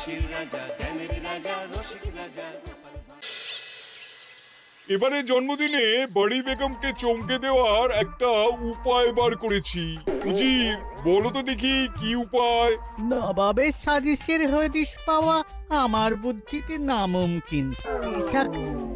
হাসির রাজা, জ্ঞানের রাজা, রসিক রাজা। এবারে জন্মদিনে বড়ি বেগমকে চমকে দেওয়ার একটা উপায় বার করেছি। উজির, বলো তো দেখি কি উপায়? নবাবের সাজিশের হদিশ পাওয়া আমার বুদ্ধিতে নামুমকিন। বেশক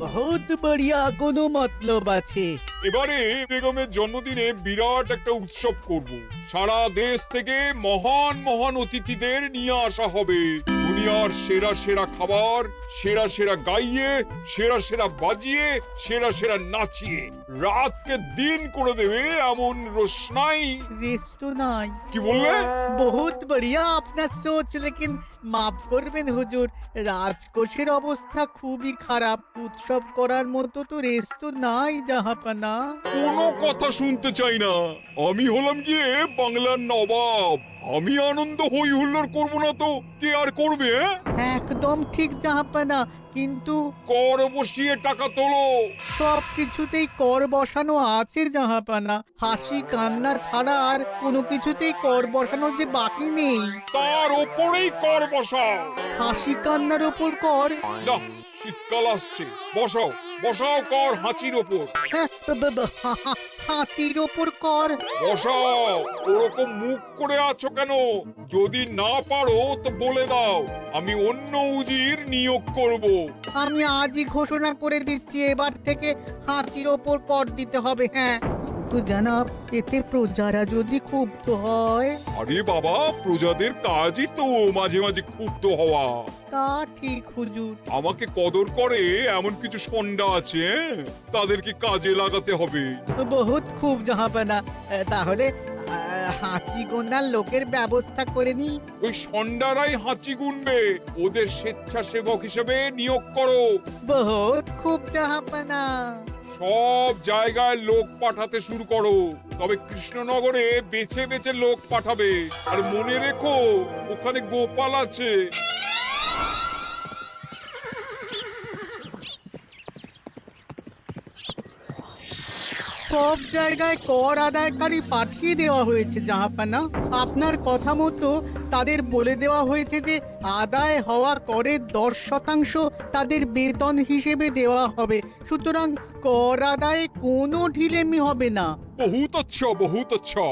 বহুত বড়িয়া কোনো মতলব আছে। এবারে বেগমের জন্মদিনে বিরাট একটা উৎসব করব। সারা দেশ থেকে মহান মহান অতিথিদের নিয়ে আসা হবে। দুনিয়ার সেরা সেরা খাবার, সেরা সেরা গাইয়ে, সেরা সেরা বাজিয়ে, সেরা সেরা নাচিয়ে রাতকে দিন করে দেবে এমন রোশনাই। রেস্ট নাই। কি বললে? বহুত বড়িয়া আপনার সোচ, লেকিন মাফ করবেন হুজুর, রাজকোষের অবস্থা খুবই খারাপ। উৎসব করার মতো তো রেস্ট নাই জাহাপানা। কোনো কথা শুনতে চাই না। আমি হলাম গিয়ে বাংলার নবাব। আমি আনন্দ হই হুল্লোড় করবো না তো কে আর করবে? একদম ঠিক জাহাপানা, কিন্তু কর বসিয়ে টাকা তোলো। সব কিছুতেই কর বসানো আছে জাহাপানা। হাসি কান্না ছাড়া আর কোনো কিছুতেই কর বসানো যে বাকি নেই। তার ওপরেই কর বসাও। হাসি কান্নার ওপর কর? না, শীতকাল আসছে, বসাও বসাও কর হাঁচির ওপর। হ্যাঁ, হাতির ওপর কর? বসাও। ওরকম মুখ করে আছো কেন? যদি না পারো তো বলে দাও, আমি অন্য উজির নিয়োগ করব। আমি আজই ঘোষণা করে দিচ্ছি, এবার থেকে হাতির ওপর কর দিতে হবে। হ্যাঁ, তো জানাব, এতে প্রজারা যদি ক্ষুব্ধ হয়? আরে বাবা, প্রজাদের কাজই তো মাঝে মাঝে ক্ষুব্ধ হওয়া। তা ঠিক হুজুর। আমাকে কদর করে এমন কিছু সন্ডা আছে, তাদেরকে কাজে লাগাতে হবে। বহুত খুব জাহাপানা। তাহলে হাঁচি গোনার লোকের ব্যবস্থা করে নি। ওই সন্ডারাই হাঁচি গুনবে। ওদের স্বেচ্ছাসেবক হিসেবে নিয়োগ করো। বহুত খুব জাহাপানা। সব জায়গায় লোক পাঠাতে শুরু করো, তবে কৃষ্ণনগরে বেছে বেছে লোক পাঠাবে। আর মনে রেখো, ওখানে গোপাল আছে। সব জায়গায় কর আদায়কারী পাঠিয়ে দেওয়া হয়েছে জাহাপানা। আপনার কথা মতো তাদের বলে দেওয়া হয়েছে যে আদায় হওয়া করের 10% তাদের বেতন হিসেবে দেওয়া হবে। সুতরাং কর আদায়ে কোনো ঢিলেমি হবে না। বহুত আচ্ছা, বহুত আচ্ছা।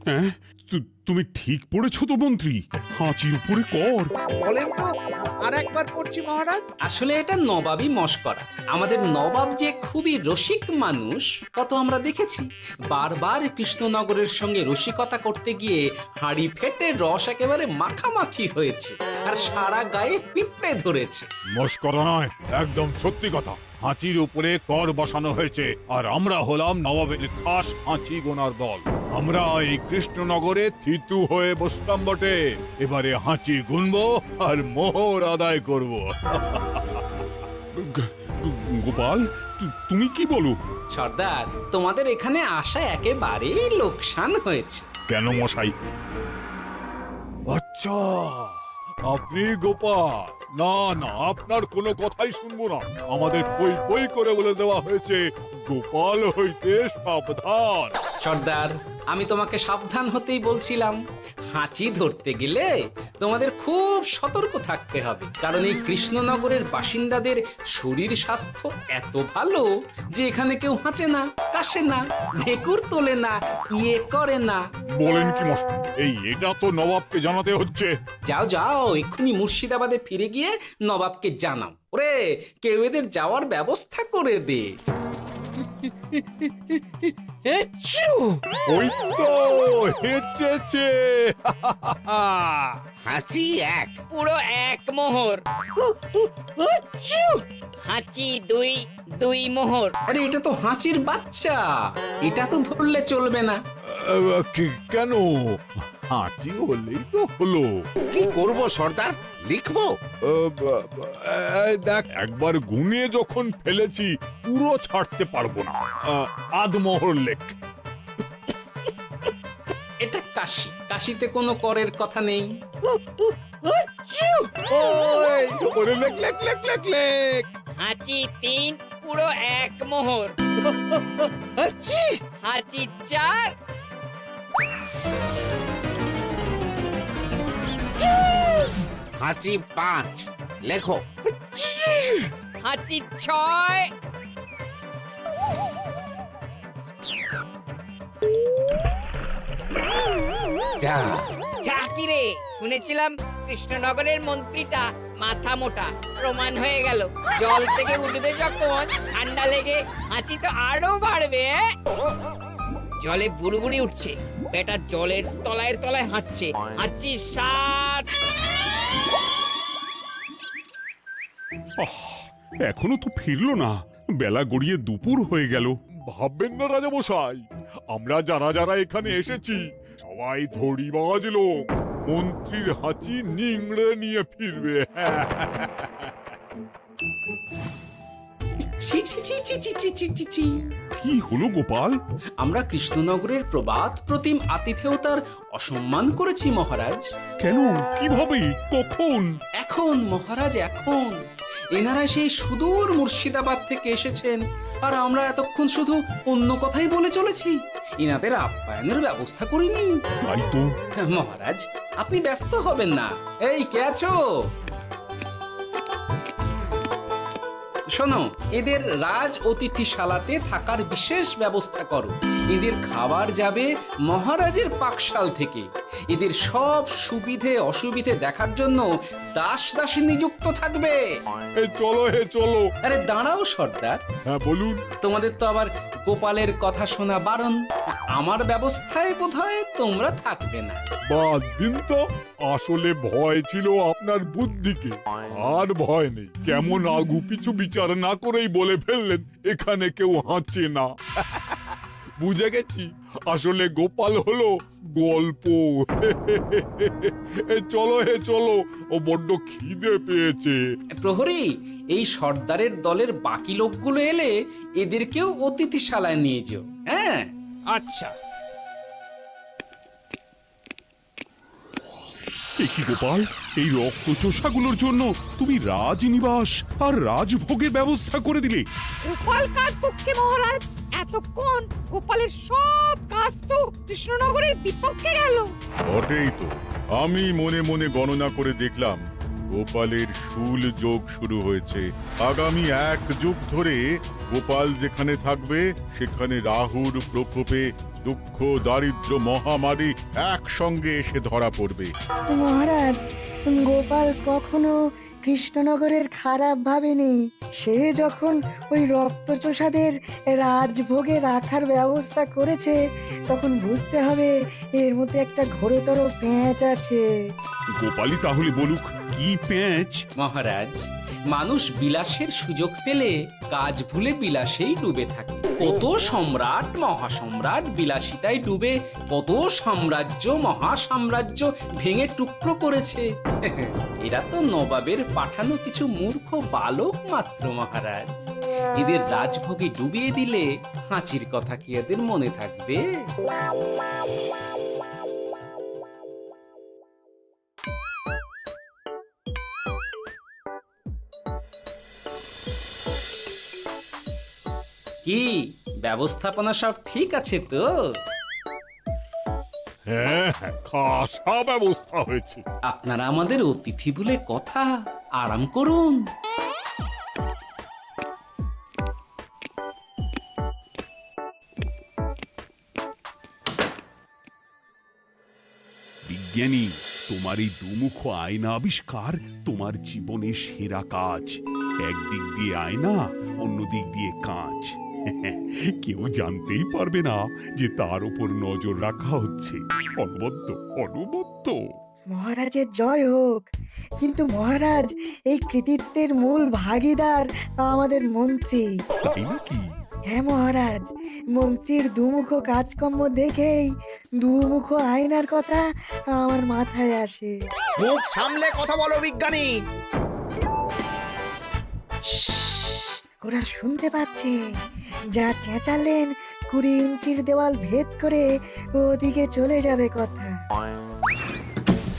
হ্যাঁ, তুমি ঠিক পড়েছো তো মন্ত্রী? হাঁচির উপরে কর? বলেন তো, আর একবার পড়ছি মহারাজ। আসলে এটা নবাবই মশকরা। আমাদের নবাব যে খুবই রসিক মানুষ তা তো আমরা দেখেছি। বারবার কৃষ্ণনগরের সঙ্গে রসিকতা করতে গিয়ে হাঁড়ি ফেটে রস একেবারে মাখামাখি হয়েছে, আর সারা গায়ে পিঁপড়ে ধরেছে। মস্করা নয়, একদম সত্যি কথা। হাঁচির উপরে কর বসানো হয়েছে, আর আমরা হলাম নবাবের খাস হাঁচি গোনার দল। আমরা এই কৃষ্ণনগরে থিতু হয়ে বসলাম বটে। এবারে হাঁচি গুনবো আর মোহর আদায় করব। গোপাল, তুমি কি বলো? সর্দার, তোমাদের এখানে আসা একেবারেই লোকসান হয়েছে। কেন মশাই? আচ্ছা, আপনি গোপাল? না না, আপনার কোনো কথাই শুনবো না। আমাদের বই বই করে বলে দেওয়া হয়েছে, গোপাল হইতে সাবধান। সর্দার, আমি তোমাকে সাবধান হতেই বলছিলাম। হাঁচি ধরতে গেলে তোমাদের খুব সতর্ক থাকতে হবে, কারণ এই কৃষ্ণনগরের বাসিন্দাদের শরীর স্বাস্থ্য এত ভালো যে এখানে কেউ হাঁচে না, কাশে না, ঢেকুর তোলে না, ইয়ে করে না। বলেন কি মশাই? এটা তো নবাবকে জানাতে হচ্ছে। যাও যাও, এক্ষুনি মুর্শিদাবাদে ফিরে গিয়ে নবাবকে জানাও। ওরে, কেউ এদের যাওয়ার ব্যবস্থা করে দে। ওই তো হেঁচেছে। হাঁচি এক, পুরো এক মোহর। হাঁচি দুই, দুই মোহর। আরে, এটা তো হাঁচির বাচ্চা, এটা তো ধরলে চলবে না। কেন? হাঁচি হলেই তো হলো। কি করব সর্দার, লিখবো? দেখ, একবার গুনে যখন ফেলেছি পুরো ছাড়তে পারবো না। আধমোহর লেখ। এটা কাশি, কাশিতে কোনো করের কথা নেই। লেখ লেখ লেখ লেখ লেখ। হাঁচি তিন, পুরো এক মোহর। হাঁচি! হাঁচি 4 হাঁচি 5 লেখো। হাঁচি 6 যা ঝাঁকি রে, শুনেছিলাম কৃষ্ণনগরের মন্ত্রীটা মাথা মোটা, প্রমাণ হয়ে গেল। জল থেকে উঠবে যখন ঠান্ডা লেগে হাঁচি তো আরো বাড়বে। জলে বুড়ুবুড়ি উঠছে, বেটা জলের তলায় তলায় হাঁটছে। হাঁচি 7 এখনো তো ফিরলো না, বেলা গড়িয়ে দুপুর হয়ে গেল। ভাববেন না রাজামশাই, আমরা যারা যারা এখানে এসেছি সবাই ধড়িবাজ লোক। মন্ত্রীর হাঁচি নিংড়ে নিয়ে ফিরবে। ছি ছি ছি ছি ছি ছি ছি ছি ছি। কি হলো গোপাল? আমরা কৃষ্ণনগরের প্রবাদ প্রতিম আতিথেয়তার অসম্মান করেছি মহারাজ। কেন? কিভাবে? কখন? এখন মহারাজ, এখন এনারা সেই সুদূর মুর্শিদাবাদ থেকে এসেছেন, আর আমরা এতক্ষণ শুধু অন্য কথাই বলে চলেছি, এনাদের আপ্যায়নের ব্যবস্থা করিনি। তাই তো। মহারাজ, আপনি ব্যস্ত হবেন না। এই কে আছো? শোনো, এদের রাজ অতিথিশালাতে থাকার বিশেষ ব্যবস্থা করো। এদের খাবার যাবে মহারাজের পাকশাল থেকে। এদের সব সুবিধে অসুবিধে দেখার জন্য দাস দাসী নিযুক্ত থাকবে। এই চলো হে চলো। আরে দাঁড়াও সর্দার, হ্যাঁ বলুন। তোমাদের তো আবার গোপালের কথা শোনা বারণ। আমার ব্যবস্থায় বোধহয় তোমরা থাকবে না। বাদ দিন তো, আসলে ভয় ছিল আপনার বুদ্ধিকে, আর ভয় নেই। কেমন আগু পিছু বিচার না করেই বলে ফেললেন এখানে কেউ হাঁচে না। বুঝে গেছি, আসলে গোপাল হলো গল্প। চলো হে চলো, ও বড্ড খিদে পেয়েছে। প্রহরী, এই সর্দারের দলের বাকি লোকগুলো এলে এদেরকেও অতিথিশালায় নিয়ে যেও। হ্যাঁ, আচ্ছা। এ কি গোপাল, এই রক্তচোষাগুলোর জন্য তুমি রাজনিবাস আর রাজভোগের ব্যবস্থা করে দিলে? গোপাল কার পক্ষে মহারাজ? এতক্ষণ গোপালের সব কাজ তো কৃষ্ণনগরের বিপক্ষে গেল। বটেই তো, আমি মনে মনে গণনা করে দেখলাম গোপালের শুল যোগ শুরু হয়েছে। আগামী 1 যুগ ধরে গোপাল যেখানে থাকবে সেখানে রাহুর প্রকোপে দুঃখ দারিদ্র মহামারী একসঙ্গে এসে ধরা পড়বে। মহারাজ, গোপাল কখনো কৃষ্ণনগরের খারাপ ভাবেনি। সে যখন ওই রক্তচোষাদের রাজভোগে রাখার ব্যবস্থা করেছে, তখন বুঝতে হবে এর মধ্যে একটা ঘোরতর পেঁচ আছে। গোপালই তাহলে বলুক, কি পেঁচ? মহারাজ, মানুষ বিলাসের সুযোগ পেলে কাজ ভুলে বিলাসেই ডুবে থাকে। কত সম্রাট মহাসম্রাট বিলাসিতায় ডুবে কত সাম্রাজ্য মহাসাম্রাজ্য ভেঙে টুকরো করেছে। এরা তো নবাবের পাঠানো কিছু মূর্খ বালক মাত্র মহারাজ। এদের রাজভোগে ডুবিয়ে দিলে হাঁচির কথা কি এদের মনে থাকবে? কি ব্যবস্থাপনা সব ঠিক আছে তো? হ্যাঁ হ্যাঁ, খাসা ব্যবস্থা হয়েছে। আপনারা আমাদের অতিথি বলে কথা, আরাম করুন। বিজ্ঞানী, তোমার এই দুমুখ আয়না আবিষ্কার তোমার জীবনের সেরা কাজ। একদিক দিয়ে আয়না, অন্য দিক দিয়ে কাঁচ। কেউ জানতেই পারবে না যে তার উপর নজর রাখা হচ্ছে। অনবদ্য অনবদ্য। মহারাজের জয় হোক। কিন্তু মহারাজ, এই কৃতিত্বের মূল ভাগীদার আমাদের মন্ত্রী। তাই নাকি? হ্যাঁ মহারাজ, মন্ত্রীর দুমুখ কাজকর্ম দেখেই দুমুখ আয়নার কথা আমার মাথায় আসে। মুখ সামলে কথা বলো বিজ্ঞানী। ওরা শুনতে পাচ্ছে। যা চেঁচালেন 20 ইঞ্চির দেওয়াল ভেদ করে ওদিকে চলে যাবে কথা।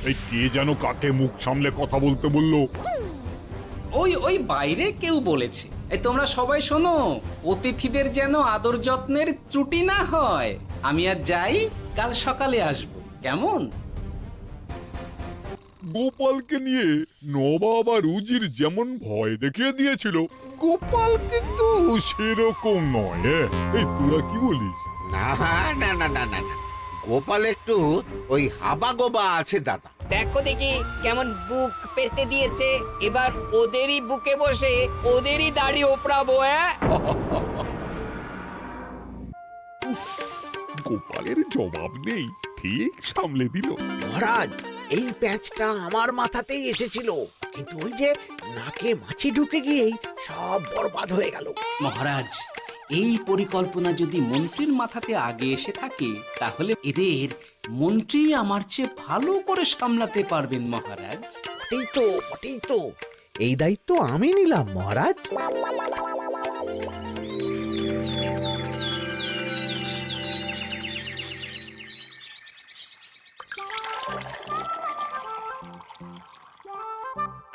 এই কে যেন কাকে মুখ সামলে কথা বলতে বললো? ওই ওই বাইরে কেউ বলেছে। এই তোমরা সবাই শোনো, অতিথিদের যেন আদর যত্নের ত্রুটি না হয়। আমি আর যাই, কাল সকালে আসব, কেমন? গোপালকে নিয়ে নবাব আর উজির যেমন ভয় দেখিয়ে দিয়েছিল, গোপাল কিন্তু সেরকম নয়। এই তোরা কি বলিস? না না না না না না, গোপাল একটু ওই হাবা গোবা আছে দাদা। দেখো দেখি কেমন বুক পেতে দিয়েছে। এবার ওদেরই বুকে বসে ওদেরই দাড়ি ওপরাবো। গোপালের জবাব নেই, ঠিক সামলে দিল। মহারাজ, এই প্যাঁচটা আমার মাথাতেই এসেছিল, কিন্তু ওই যে নাকে মাছি ঢুকে গিয়েই সব বরবাদ হয়ে গেল। মহারাজ, এই পরিকল্পনা যদি মন্ত্রীর মাথাতে আগে এসে থাকে, তাহলে এদের মন্ত্রী আমার চেয়ে ভালো করে সামলাতে পারবেন মহারাজ। বটেই তো, এই দায়িত্ব আমি নিলাম মহারাজ।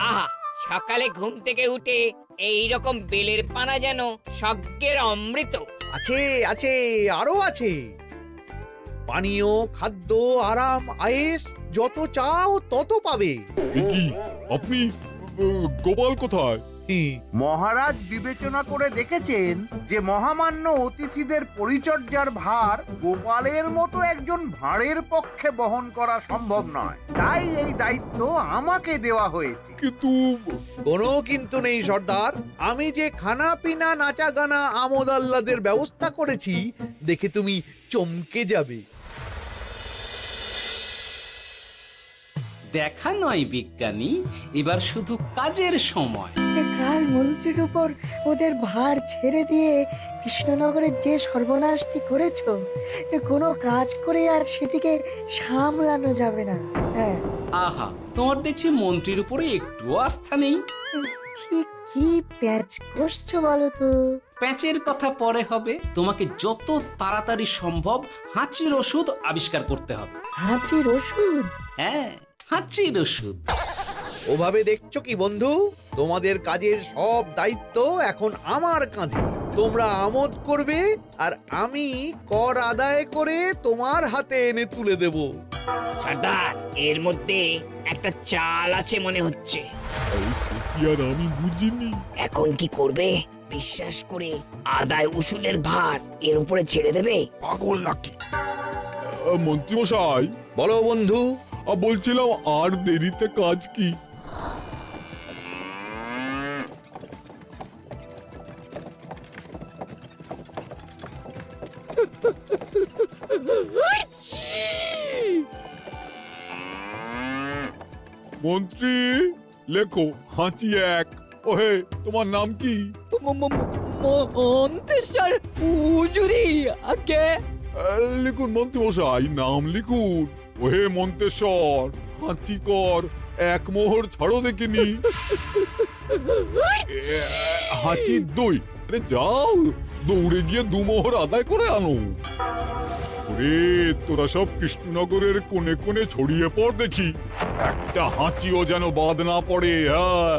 আহা, সকালে ঘুম থেকে উঠে এই রকম বেলের পানা যেন স্বর্গের অমৃত। আছে আছে, আরো আছে। পানীয়, খাদ্য, আরাম, আয়েশ, যত চাও তত পাবে। এ কি, আপনি গোপাল কোথায়? মহারাজ বিবেচনা করে দেখেছেন যে মহামান্য অতিথিদের পরিচর্যার ভার গোপালের মতো একজন ভাঁড়ের পক্ষে বহন করা সম্ভব নয়, তাই এই দায়িত্ব আমাকে দেওয়া হয়েছে। কিন্তু কোনো কিন্তু নেই সর্দার, আমি যে খানা পিনা নাচা গানা আমোদ আহ্লাদের ব্যবস্থা করেছি দেখে তুমি চমকে যাবে। দেখা নয় বিজ্ঞানী, এবার শুধু কাজের সময়। কাল মন্ত্রীর উপর ওদের ভার ছেড়ে দিয়ে কৃষ্ণনগরের যে সর্বনাশটি করেছো, কোনো কাজ করে আর সেটিকে সামলানো যাবে না। হ্যাঁ, আহা, তোমার দেখছি মন্ত্রীর উপরে একটুও আস্থা নেই। ঠিক কি প্যাচ করছো বলো তো? প্যাচের কথা পরে হবে, তোমাকে যত তাড়াতাড়ি সম্ভব হাঁচির ওষুধ আবিষ্কার করতে হবে। হাঁচির ওষুধ? হ্যাঁ, হাঁচির ওষুধ। ওভাবে দেখছো কি বন্ধু? তোমাদের কাজের সব দায়িত্ব এখন আমার কাঁধে। তোমরা আমোদ করবে আর আমি কর আদায় করে তোমার হাতে এনে তুলে দেব। সর্দার, এর মধ্যে একটা চাল আছে মনে হচ্ছে। কি আর আমি বুঝিনি। এখন কি করবে? বিশ্বাস করে আদায় উসুলের ভার এর উপরে ছেড়ে দেবে? পাগল নাকি? মন্ত্রী মশাই, বলো বন্ধু। বলছিলাম আর দেরিতে কাজ কি? মন্ত্রী, লেখো হাঁচি এক। ওহে, তোমার নাম কি? মন্তেশ্বর হুজুরি আগে। লিখুন মন্ত্রী মশাই, নাম লিখুন। ওহে মন্তেশ্বর, হাঁচি কর, এক মোহর ছাড়ো দেখিনি। হাঁচি দুই। আরে যাও, দৌড়ে গিয়ে দু মোহর আদায় করে আনো। ওরে, তোরা সব কৃষ্ণনগরের কোণে কোণে ছড়িয়ে পড় দেখি, একটা হাঁচিও যেন বাদ না পড়ে। হ্যাঁ,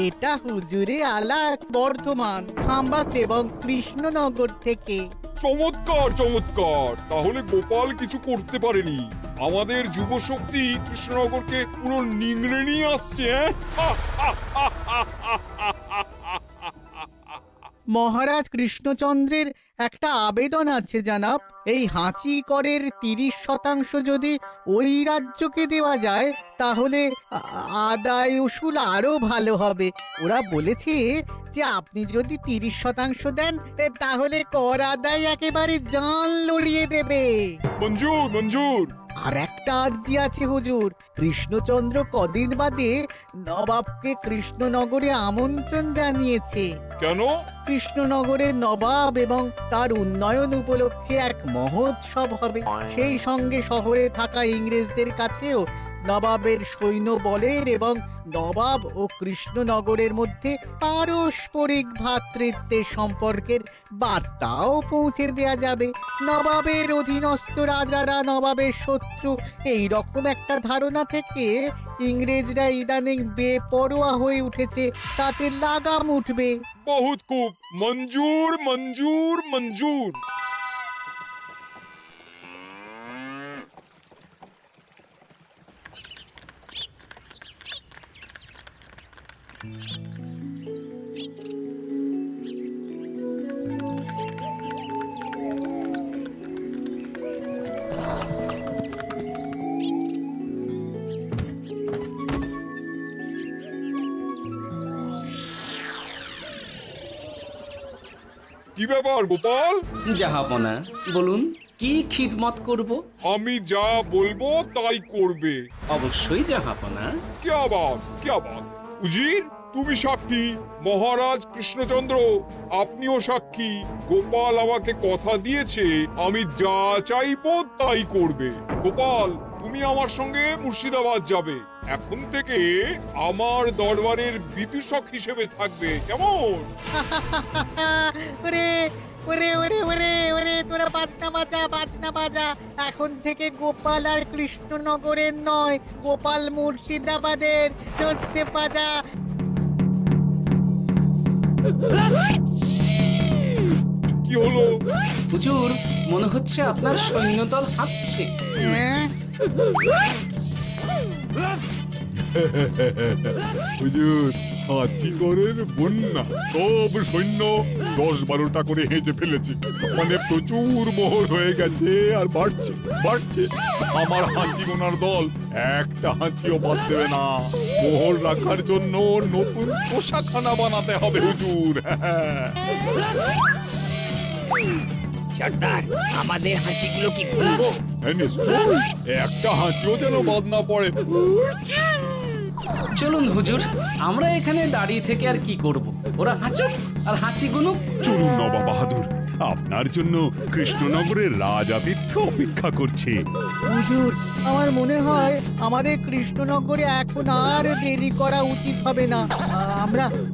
এটা হুজুরে আলাক বর্ধমান, খাম্বাত এবং কৃষ্ণনগর থেকে। চমৎকার চমৎকার। তাহলে গোপাল কিছু করতে পারেনি, আমাদের যুব শক্তি কৃষ্ণনগরকে পুরো নিংড়ে নিয়ে আসছে। মহারাজ কৃষ্ণচন্দ্রের একটা আবেদন আছে জানাব। এই হাঁচি করের 30% যদি ওই রাজ্যকে দেওয়া যায়, তাহলে আদায় উসুল আরো ভালো হবে। ওরা বলেছে যে আপনি যদি 30% দেন, তাহলে কর আদায় একেবারে জান লড়িয়ে দেবে। মঞ্জুর মঞ্জুর। আর একটা আর্জি আছে হুজুর, কৃষ্ণচন্দ্র কদিন বাদে নবাবকে কৃষ্ণনগরে আমন্ত্রণ জানিয়েছে। কেন? কৃষ্ণনগরের নবাব এবং তার উন্নয়ন উপলক্ষে এক মহোৎসব হবে। সেই সঙ্গে শহরে থাকা ইংরেজদের কাছেও নবাবের সৈন্য বলের এবং নবাব ও কৃষ্ণনগরের মধ্যে পারস্পরিক ভ্রাতৃত্বের সম্পর্কের বার্তাও পৌঁছে দেয়া যাবে। নবাবের অধীনস্থ রাজারা নবাবের শত্রু, এই রকম একটা ধারণা থেকে ইংরেজরা ইদানিং বেপরোয়া হয়ে উঠেছে, তাতে লাগাম উঠবে। বহুত খুব, মঞ্জুর মঞ্জুর মঞ্জুর। কি ব্যাপার গোপাল? জাহাপনা বলুন, কি খিদমত করব? আমি যা বলবো তাই করবে। অবশ্যই জাহাপনা। কি আবার উজির, তুমি সাক্ষী, মহারাজ কৃষ্ণচন্দ্র আপনিও সাক্ষী। গোপাল আমাকে কথা দিয়েছে আমি যা চাইবো তাই করবে। গোপাল, তুমি আমার সঙ্গে মুর্শিদাবাদ যাবে। এখন থেকে আমার দরবারের বিদূষক হিসেবে থাকবে, কেমন? ওরে ওরে ওরে ওরে ওরে, তোরা বাজনা বাজা। এখন থেকে গোপাল আর কৃষ্ণনগরের নয়, গোপাল মুর্শিদাবাদের। চড়ছে বাজা। কি হলো? হুজুর, মনে হচ্ছে আপনার সৈন্যদল হাঁটছে। হ্যাঁ? হুজুর, হাঁচিগড়ের বন্যা সব সৈন্য 10-12টা করে হেঁচে ফেলেছে, মানে প্রচুর মোহর হয়ে গেছে আর বাড়ছে বাড়ছে। আমার হাঁচি গোনার দল একটা হাঁচিও বাদ দেবে না। মোহর রাখার জন্য নতুন পোশাকখানা বানাতে হবে হুজুর। সর্দার, আমাদের হাঁচিগুলো কি খুলবো? হ্যাঁ, নিশ্চয়, একটা হাঁচিও যেন বাদ না পড়ে। চলুন হুজুর, আমরা এখানে দাঁড়িয়ে থেকে আর কি করব? ওরা হাঁচুক আর হাঁচি গুনুক। চলুন নবাব বাহাদুর, আপনার জন্য কৃষ্ণনগরের রাজাতিথ্য অপেক্ষা করছে। হুজুর, আমার মনে হয় আমাদের কৃষ্ণনগরে এখন আর দেরি করা উচিত হবে না।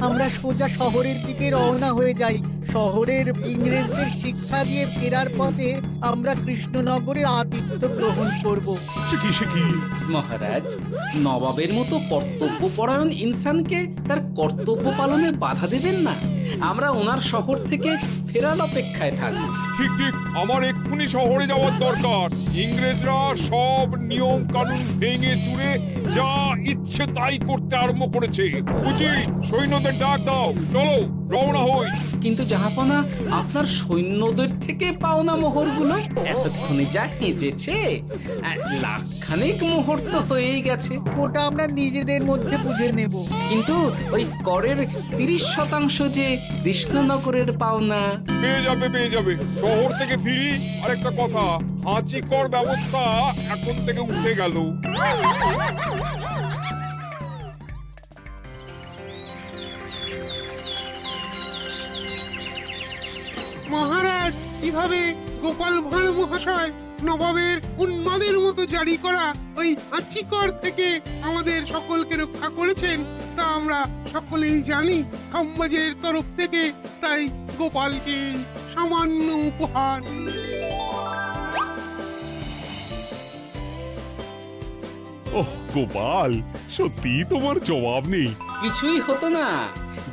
আমরা সোজা শহরের দিকে রওনা হয়ে যাই। শহরের ইংরেজদের শিক্ষা দিয়ে ফেরার পথে আমরা কৃষ্ণনগরের আতিথ্য গ্রহণ করব। সে কি? মহারাজ, নবাবের মতো কর্তব্যপরায়ণ ইনসানকে তার কর্তব্য পালনে বাধা দেবেন না। আমরা ওনার শহর থেকে ফেরার অপেক্ষায় থাকব। ঠিক ঠিক, আমার এক্ষুনি শহরে যাওয়ার দরকার। ইংরেজরা সব নিয়ম কানুন ভেঙে চুরে যা ইচ্ছে তাই করতে আরম্ভ করেছে। উচিত সৈন্যদের ডাক দাও, চলো রওনা হই। কিন্তু জাহাপনা, আপনার সৈন্যদের থেকে পাওনা মোহরগুলো এতক্ষণে যা হেঁচেছে, লাখখানেক মোহর তো হয়েই গেছে। ওটা আমরা নিজেদের মধ্যে বুঝে নেব। কিন্তু ওই করের 30% যে কৃষ্ণনগরের পাওনা। পেয়ে যাবে। শহর থেকে ফিরি। আরেকটা কথা, হাঁচি কর ব্যবস্থা এখন থেকে উঠে গেল। মহারাজ, কিভাবে গোপাল ভাঁড় মহাশয় নবাবের উন্মাদের মতো জারি করা ওই হাঁচিকর থেকে আমাদের সকলকে রক্ষা করেছেন তা আমরা সকলেই জানি। খাম্বাজের তরফ থেকে তাই গোপালকে সামান্য উপহার। ওহ গোপাল, সত্যি তোমার জবাব নেই। কিছুই হতো না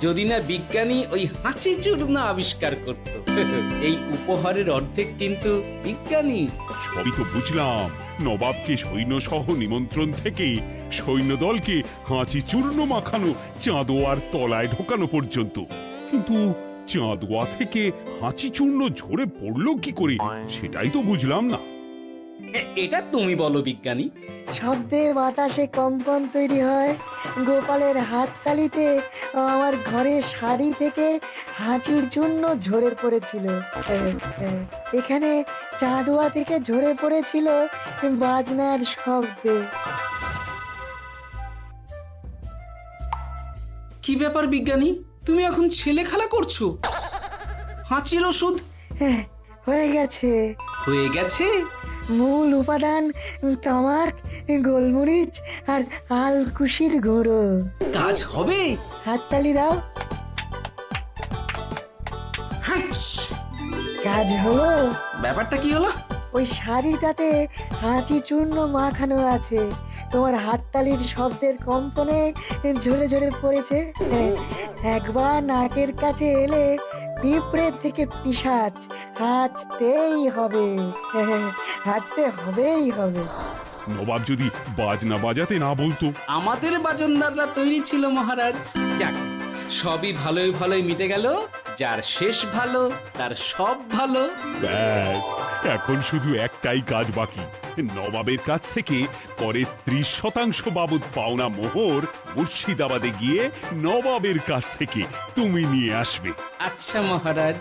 যদি না বিজ্ঞানী ওই হাঁচি চূর্ণ আবিষ্কার করত। এই উপহারের অর্ধেক কিন্তু বিজ্ঞানী। সবই তো বুঝলাম, নবাবকে সৈন্য সহ নিমন্ত্রণ থেকে সৈন্যদলকে হাঁচি চূর্ণ মাখানো, চাঁদোয়ার তলায় ঢোকানো পর্যন্ত। কিন্তু চাঁদোয়া থেকে হাঁচি চূর্ণ ঝরে পড়লো কি করে, সেটাই তো বুঝলাম না। এটা তুমি বলো বিজ্ঞানী। শব্দে বাতাসে কম্পন তৈরি হয়। গোপালের হাততালিতে আমার ঘরের শাড়ি থেকে হাঁচির জন্য ঝরে পড়েছিল। এখানে চাঁদোয়া থেকে ঝরে পড়েছিল বাজনার শব্দে। কি ব্যাপার বিজ্ঞানী, তুমি এখন ছেলে খেলা করছো? হাঁচির ওষুধ হয়ে গেছে। হয়ে গেছে? মূল উপাদান তামাক, গোলমরিচ আর আলকুশির গুঁড়ো। কাজ হবে? হাততালি দাও। হাঁচ! কাজ হলো। ব্যাপারটা কি হলো? ওই শাড়িটাতে হাঁচি চূর্ণ মাখানো আছে, তোমার হাততালির শব্দের কম্পনে ঝরে ঝরে পড়েছে। একবার নাকের কাছে এলে পিঁপড়ের থেকে পিশাচ, হাঁচতেই হবে, হাঁচতে হবেই হবে। নবাব যদি বাজনা বাজাতে না বলতো। আমাদের বাজনদাররা তৈরি ছিল মহারাজ। যাক, সবই ভালোই ভালোই মিটে গেল। যার শেষ ভালো তার সব ভালো। ব্যাস, এখন শুধু একটাই কাজ বাকি। নবাবের কাছ থেকে করের 30% বাবদ পাওনা মোহর মুর্শিদাবাদে গিয়ে নবাবের কাছ থেকে তুমি নিয়ে আসবে। আচ্ছা মহারাজ।